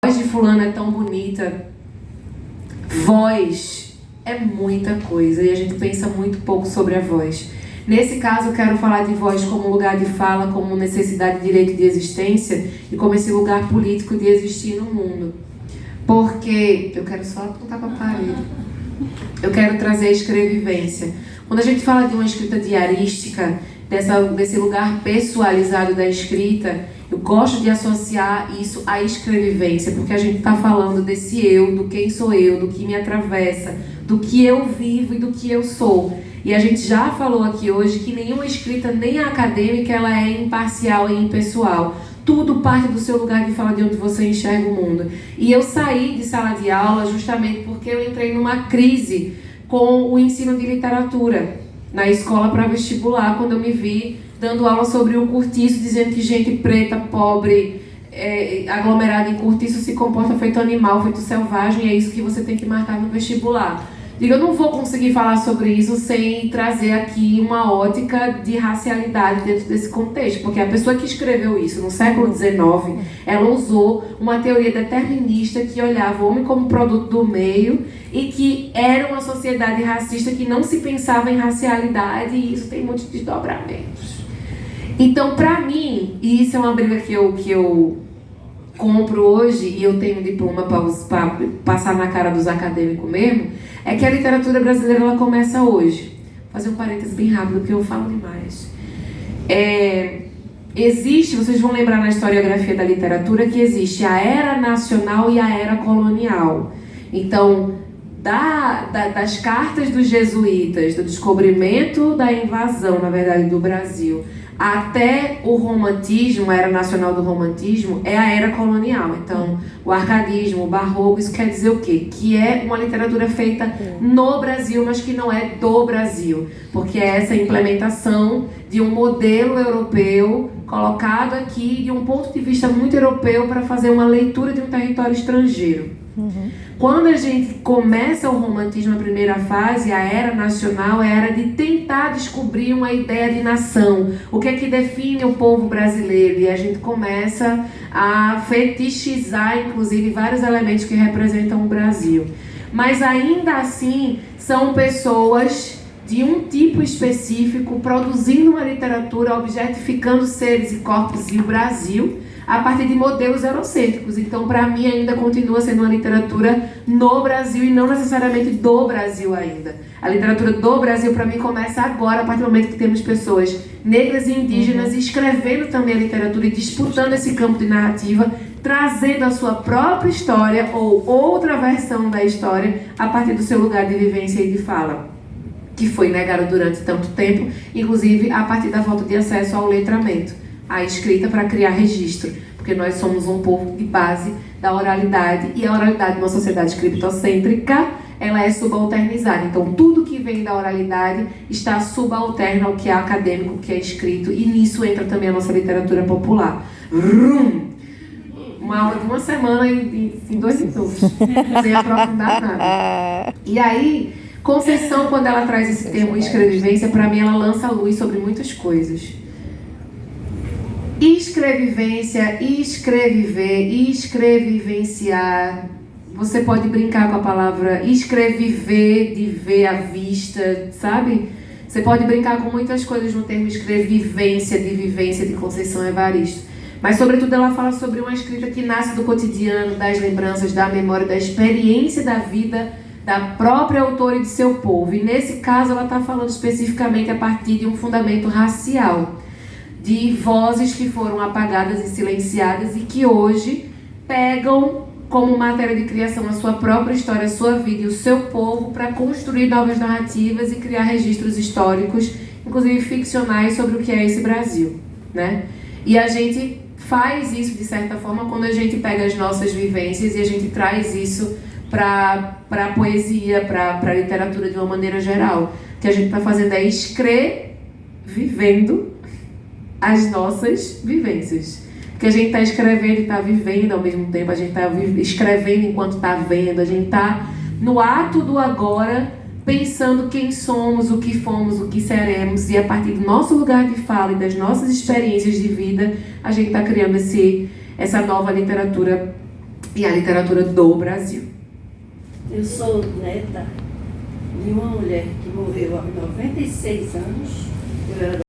voz de fulano é tão bonita. Voz é muita coisa e a gente pensa muito pouco sobre a voz. Nesse caso, eu quero falar de voz como lugar de fala, como necessidade de direito de existência e como esse lugar político de existir no mundo. Porque eu quero só apontar para a parede. Eu quero trazer a escrevivência. Quando a gente fala de uma escrita diarística, desse lugar pessoalizado da escrita, eu gosto de associar isso à escrevivência, porque a gente está falando desse eu, do quem sou eu, do que me atravessa, do que eu vivo e do que eu sou. E a gente já falou aqui hoje que nenhuma escrita, nem a acadêmica, ela é imparcial e impessoal. Tudo parte do seu lugar de fala, de onde você enxerga o mundo. E eu saí de sala de aula justamente porque eu entrei numa crise com o ensino de literatura na escola para vestibular, quando eu me vi dando aula sobre o cortiço, dizendo que gente preta, pobre, aglomerada em cortiço se comporta feito animal, feito selvagem, e é isso que você tem que marcar no vestibular. Digo, eu não vou conseguir falar sobre isso sem trazer aqui uma ótica de racialidade dentro desse contexto, porque a pessoa que escreveu isso no século XIX, ela usou uma teoria determinista que olhava o homem como produto do meio e que era uma sociedade racista que não se pensava em racialidade, e isso tem muitos desdobramentos. Então, para mim, e isso é uma briga que eu compro hoje, e eu tenho diploma para passar na cara dos acadêmicos mesmo, é que a literatura brasileira ela começa hoje. Vou fazer um parênteses bem rápido, porque eu falo demais. Existe, vocês vão lembrar na historiografia da literatura, que existe a era nacional e a era colonial. Então, das cartas dos jesuítas, do descobrimento da invasão, na verdade, do Brasil, até o romantismo, a era nacional do romantismo, é a era colonial. Então, o arcadismo, o barroco, isso quer dizer o quê? Que é uma literatura feita no Brasil, mas que não é do Brasil. Porque é essa implementação de um modelo europeu colocado aqui de um ponto de vista muito europeu para fazer uma leitura de um território estrangeiro. Quando a gente começa o romantismo, a primeira fase, a era nacional, é a era de tentar descobrir uma ideia de nação. O que é que define o povo brasileiro? E a gente começa a fetichizar, inclusive, vários elementos que representam o Brasil. Mas ainda assim, são pessoas de um tipo específico produzindo uma literatura, objetificando seres e corpos e o Brasil, a partir de modelos eurocêntricos. Então, para mim, ainda continua sendo uma literatura no Brasil e não necessariamente do Brasil ainda. A literatura do Brasil, para mim, começa agora, a partir do momento que temos pessoas negras e indígenas escrevendo também a literatura e disputando esse campo de narrativa, trazendo a sua própria história ou outra versão da história a partir do seu lugar de vivência e de fala, que foi negado durante tanto tempo, inclusive a partir da falta de acesso ao letramento, a escrita para criar registro, porque nós somos um povo de base da oralidade, e a oralidade numa sociedade criptocêntrica, ela é subalternizada. Então, tudo que vem da oralidade está subalterno ao que é acadêmico, que é escrito, e nisso entra também a nossa literatura popular. Uma aula de uma semana em 2 minutos, sem aprofundar nada. E aí, Conceição, quando ela traz esse termo escrevivência, para mim ela lança luz sobre muitas coisas. Escrevivência, escreviver, escrevivenciar. Você pode brincar com a palavra escreviver, de ver à vista, sabe? Você pode brincar com muitas coisas no termo escrevivência, de vivência de Conceição Evaristo. Mas, sobretudo, ela fala sobre uma escrita que nasce do cotidiano, das lembranças, da memória, da experiência da vida da própria autora e de seu povo. E, nesse caso, ela está falando especificamente a partir de um fundamento racial, de vozes que foram apagadas e silenciadas e que hoje pegam como matéria de criação a sua própria história, a sua vida e o seu povo para construir novas narrativas e criar registros históricos, inclusive ficcionais, sobre o que é esse Brasil, né? E a gente faz isso, de certa forma, quando a gente pega as nossas vivências e a gente traz isso para a poesia, para a literatura de uma maneira geral. O que a gente está fazendo é vivendo as nossas vivências. Porque a gente está escrevendo e está vivendo ao mesmo tempo, a gente está escrevendo enquanto está vendo, a gente está no ato do agora, pensando quem somos, o que fomos, o que seremos, e a partir do nosso lugar de fala e das nossas experiências de vida, a gente está criando essa nova literatura e a literatura do Brasil. Eu sou neta de uma mulher que morreu aos 96 anos. Eu era